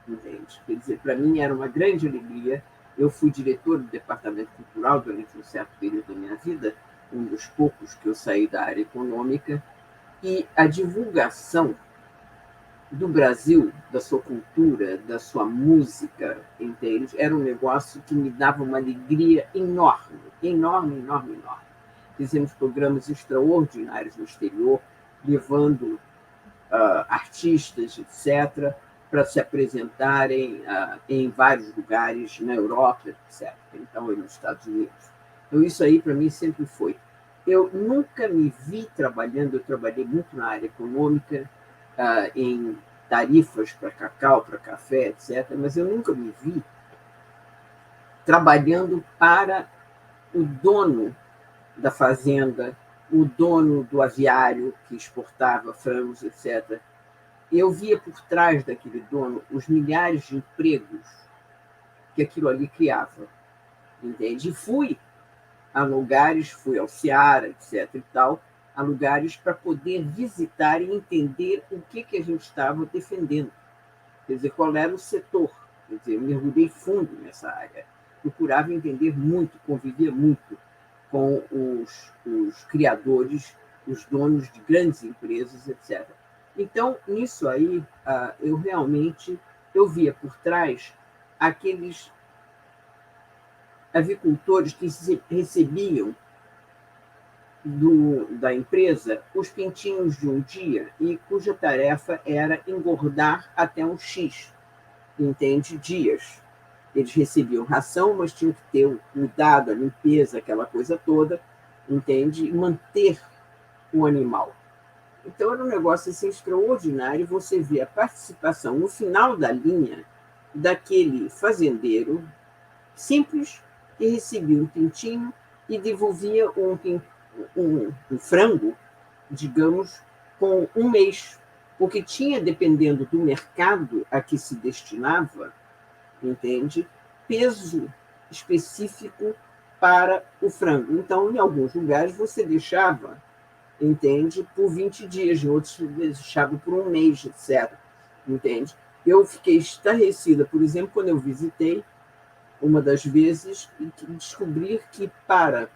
Entende? Quer dizer, para mim era uma grande alegria. Eu fui diretor do Departamento Cultural durante um certo período da minha vida, um dos poucos que eu saí da área econômica, e a divulgação do Brasil, da sua cultura, da sua música, entende? Era um negócio que me dava uma alegria enorme, enorme, enorme, enorme. Fizemos programas extraordinários no exterior, levando artistas, etc., para se apresentarem em vários lugares na Europa, etc., então, e nos Estados Unidos. Então, isso aí, para mim, sempre foi. Eu nunca me vi trabalhando, eu trabalhei muito na área econômica, em tarifas para cacau, para café, etc., mas eu nunca me vi trabalhando para o dono da fazenda, o dono do aviário que exportava frangos, etc. Eu via por trás daquele dono os milhares de empregos que aquilo ali criava, entende? E fui a lugares, fui ao Ceará, etc. e tal, a lugares para poder visitar e entender o que a gente estava defendendo. Quer dizer, qual era o setor. Quer dizer, eu mergulhei fundo nessa área. Procurava entender muito, convivia muito com os criadores, os donos de grandes empresas, etc. Então, nisso aí, eu realmente via por trás aqueles avicultores que recebiam da empresa os pintinhos de um dia e cuja tarefa era engordar até um X, entende? Dias. Eles recebiam ração, mas tinham que ter o cuidado, a limpeza, aquela coisa toda, entende? E manter o animal. Então, era um negócio assim, extraordinário. Você vê a participação no final da linha daquele fazendeiro simples que recebia um pintinho e devolvia um frango, digamos, com um mês, porque tinha, dependendo do mercado a que se destinava, entende, peso específico para o frango. Então, em alguns lugares, você deixava, entende, por 20 dias, em outros deixava por um mês, etc. Entende? Eu fiquei estarrecida, por exemplo, quando eu visitei uma das vezes e descobrir que para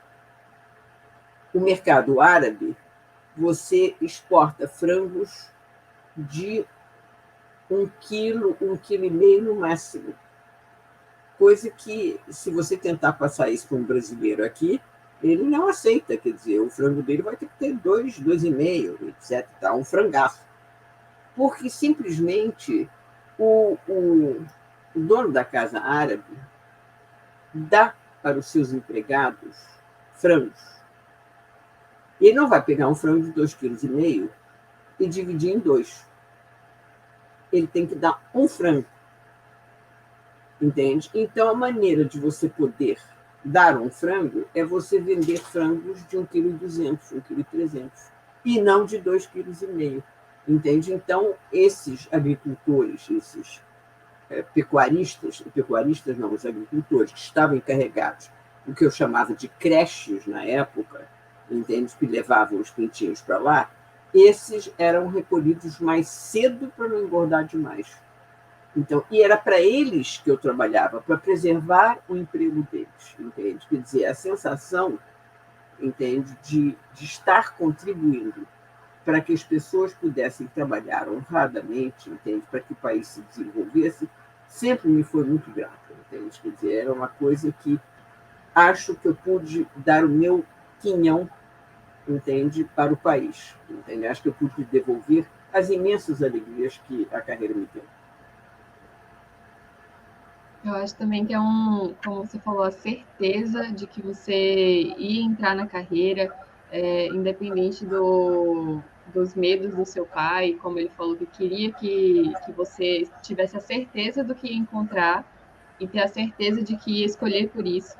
o mercado árabe você exporta frangos de 1 quilo, 1,5 quilo no máximo. Coisa que, se você tentar passar isso para um brasileiro aqui, ele não aceita. Quer dizer, o frango dele vai ter que ter 2, 2,5, etc. Tá? Um frangaço. Porque simplesmente o dono da casa árabe dá para os seus empregados frangos. Ele não vai pegar um frango de 2,5 kg e dividir em 2. Ele tem que dar um frango. Entende? Então, a maneira de você poder dar um frango é você vender frangos de 1,2 kg, 1,3 kg, e não de 2,5 kg. Entende? Então, esses agricultores, esses pecuaristas não, os agricultores que estavam encarregados do que eu chamava de creches na época, entende? Que levavam os pintinhos para lá, esses eram recolhidos mais cedo para não engordar demais. Então, e era para eles que eu trabalhava, para preservar o emprego deles, entende? Quer dizer, a sensação, entende, de estar contribuindo para que as pessoas pudessem trabalhar honradamente, entende, para que o país se desenvolvesse, sempre me foi muito grata, entende? Quer dizer, era uma coisa que acho que eu pude dar o meu quinhão, entende, para o país, entende? Acho que eu pude devolver as imensas alegrias que a carreira me deu.
Eu acho também que como você falou, a certeza de que você ia entrar na carreira, independente dos medos do seu pai, como ele falou que queria que você tivesse a certeza do que ia encontrar e ter a certeza de que ia escolher por isso.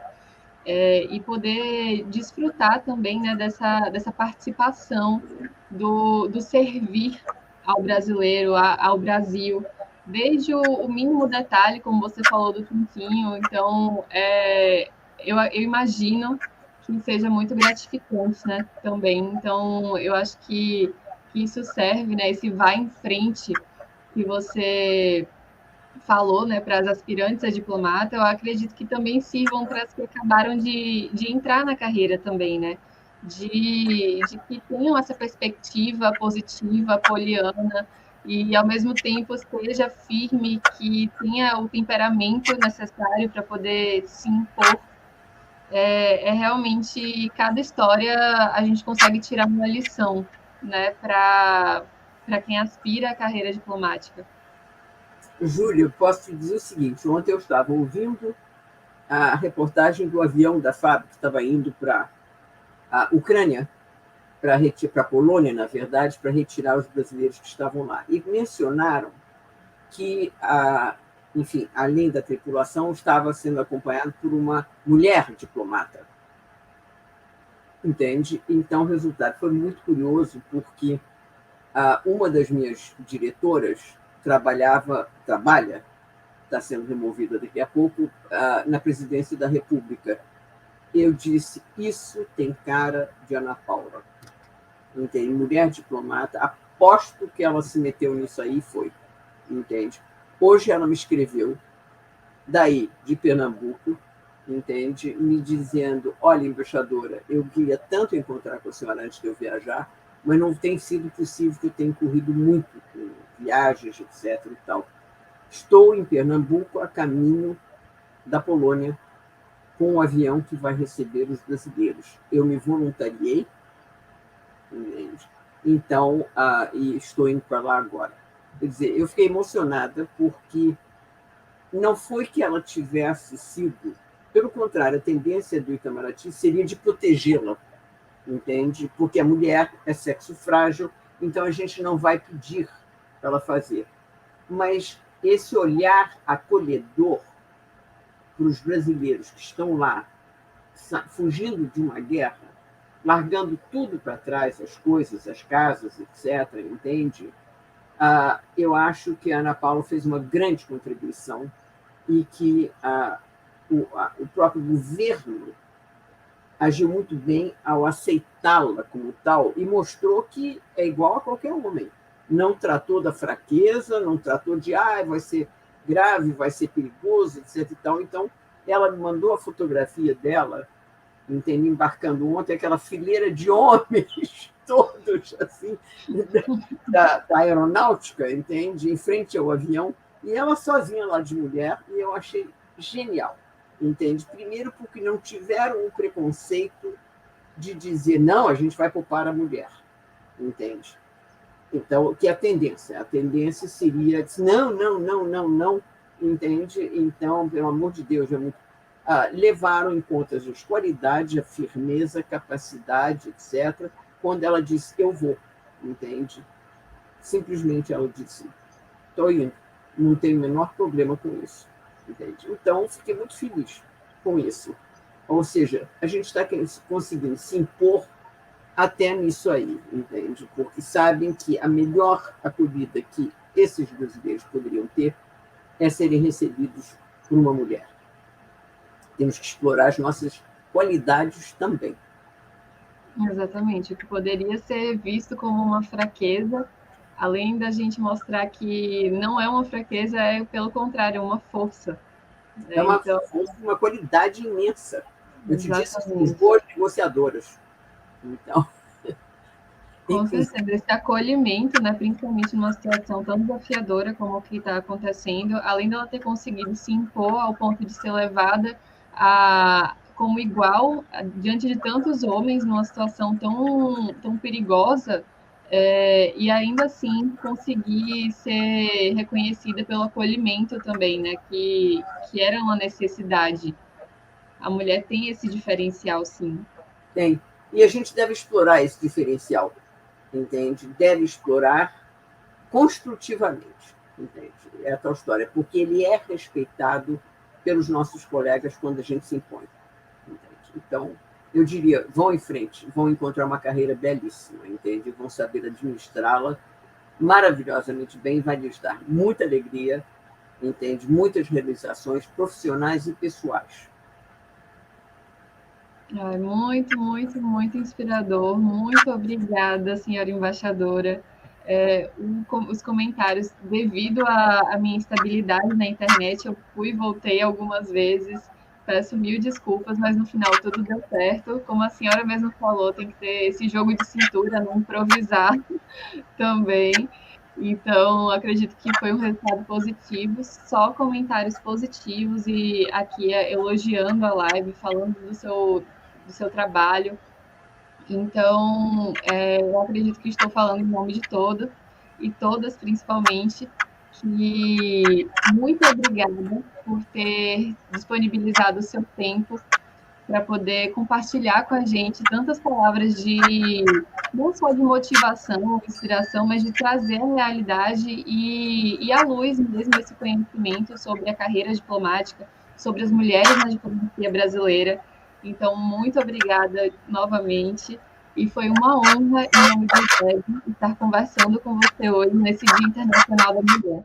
E poder desfrutar também, né, dessa participação do servir ao brasileiro, ao Brasil, desde o mínimo detalhe, como você falou do tintinho. Então, eu imagino que seja muito gratificante, né, também. Então, eu acho que isso serve, né, esse vai em frente que você falou, né, para as aspirantes a diplomata, eu acredito que também sirvam para as que acabaram de entrar na carreira também, né? De que tenham essa perspectiva positiva, poliana, e ao mesmo tempo seja firme, que tenha o temperamento necessário para poder se impor. Realmente, cada história a gente consegue tirar uma lição, né, para quem aspira à carreira diplomática.
Júlio, posso te dizer o seguinte: ontem eu estava ouvindo a reportagem do avião da FAB que estava indo para a Ucrânia, para a Polônia, na verdade, para retirar os brasileiros que estavam lá. E mencionaram que, enfim, além da tripulação, estava sendo acompanhado por uma mulher diplomata. Entende? Então, o resultado foi muito curioso, porque uma das minhas diretoras trabalha, está sendo removida daqui a pouco, na presidência da República. Eu disse, isso tem cara de Ana Paula. Entende? Mulher diplomata, aposto que ela se meteu nisso aí e foi. Entende? Hoje ela me escreveu, daí, de Pernambuco, entende? Me dizendo, olha, embaixadora, eu queria tanto encontrar com a senhora antes de eu viajar, mas não tem sido possível, que eu tenho corrido muito com viagens, etc. e tal. Estou em Pernambuco, a caminho da Polônia, com um avião que vai receber os brasileiros. Eu me voluntariei, então, e estou indo para lá agora. Quer dizer, eu fiquei emocionada porque não foi que ela tivesse sido, pelo contrário, a tendência do Itamaraty seria de protegê-la, entende? Porque a mulher é sexo frágil, então a gente não vai pedir para ela fazer. Mas esse olhar acolhedor para os brasileiros que estão lá, fugindo de uma guerra, largando tudo para trás, as coisas, as casas, etc., entende? Eu acho que a Ana Paula fez uma grande contribuição e que o próprio governo agiu muito bem ao aceitá-la como tal e mostrou que é igual a qualquer homem. Não tratou da fraqueza, não tratou de vai ser grave, vai ser perigoso, etc. E tal. Então, ela me mandou a fotografia dela, entende, embarcando ontem, aquela fileira de homens todos assim da aeronáutica, entende, em frente ao avião, e ela sozinha lá de mulher, e eu achei genial, entende? Primeiro porque não tiveram o preconceito de dizer, não, a gente vai poupar a mulher, entende? Então, o que é a tendência? A tendência seria, não, não, não, não, não, entende? Então, pelo amor de Deus, é muito... levaram em conta as qualidades, a firmeza, a capacidade, etc., quando ela disse, eu vou, entende? Simplesmente ela disse, estou indo, não tenho o menor problema com isso, entende? Então, fiquei muito feliz com isso. Ou seja, a gente está conseguindo se impor até nisso aí, entende? Porque sabem que a melhor acolhida que esses brasileiros poderiam ter é serem recebidos por uma mulher. Temos que explorar as nossas qualidades também.
Exatamente, o que poderia ser visto como uma fraqueza além da gente mostrar que não é uma fraqueza, é pelo contrário, é uma força.
É uma
Então,
força, uma qualidade imensa. Eu te disse, somos
exatamente.
boas negociadoras. Então,
Com
inclusive,
certeza, esse acolhimento, né, principalmente numa situação tão desafiadora como o que está acontecendo, além dela ter conseguido se impor ao ponto de ser levada como igual diante de tantos homens numa situação tão perigosa, e ainda assim conseguir ser reconhecida pelo acolhimento também, né, que era uma necessidade. A mulher tem esse diferencial, sim.
tem. E a gente deve explorar esse diferencial, entende? Deve explorar construtivamente, entende? É a tal história, porque ele é respeitado pelos nossos colegas quando a gente se impõe, entende? Então, eu diria, vão em frente, vão encontrar uma carreira belíssima, entende? Vão saber administrá-la maravilhosamente bem, vai lhes dar muita alegria, entende? Muitas realizações profissionais e pessoais.
Muito, muito, muito inspirador. Muito obrigada, senhora embaixadora. Os comentários, devido à minha instabilidade na internet, eu fui e voltei algumas vezes. Peço mil desculpas, mas no final tudo deu certo. Como a senhora mesmo falou, tem que ter esse jogo de cintura, não improvisar também. Então, acredito que foi um resultado positivo, só comentários positivos e aqui elogiando a live, falando do seu trabalho. Então, eu acredito que estou falando em nome de todas, e todas principalmente, que muito obrigada por ter disponibilizado o seu tempo para poder compartilhar com a gente tantas palavras não só de motivação, inspiração, mas de trazer a realidade e à luz mesmo esse conhecimento sobre a carreira diplomática, sobre as mulheres na diplomacia brasileira. Então, muito obrigada novamente. E foi uma honra, em nome do IDEB, estar conversando com você hoje, nesse Dia Internacional da Mulher.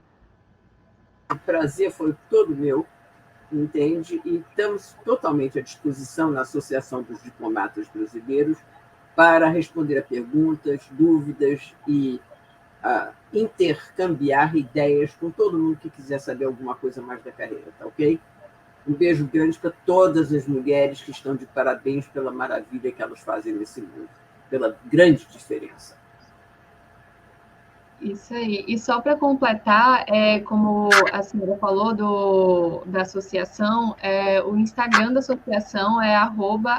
O prazer foi todo meu, entende? E estamos totalmente à disposição na Associação dos Diplomatas Brasileiros para responder a perguntas, dúvidas e intercambiar ideias com todo mundo que quiser saber alguma coisa mais da carreira, tá ok? Um beijo grande para todas as mulheres que estão de parabéns pela maravilha que elas fazem nesse mundo, pela grande diferença.
Isso aí. E só para completar, como a senhora falou da associação, o Instagram da associação é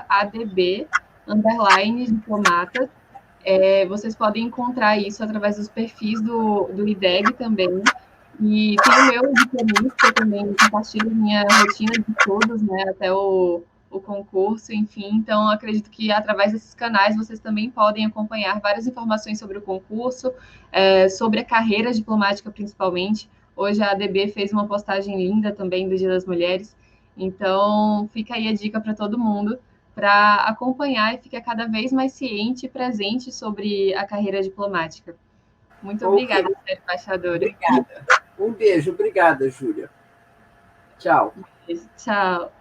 @adb_diplomatas. Vocês podem encontrar isso através dos perfis do IDEG também. E tem o meu de que eu também compartilho minha rotina de estudos, né, até o concurso, enfim. Então, acredito que através desses canais vocês também podem acompanhar várias informações sobre o concurso, sobre a carreira diplomática, principalmente. Hoje a ADB fez uma postagem linda também do Dia das Mulheres. Então, fica aí a dica para todo mundo para acompanhar e ficar cada vez mais ciente e presente sobre a carreira diplomática. Muito obrigada, senhora embaixadora.
Obrigada. Um beijo. Obrigada, Júlia. Tchau.
Tchau.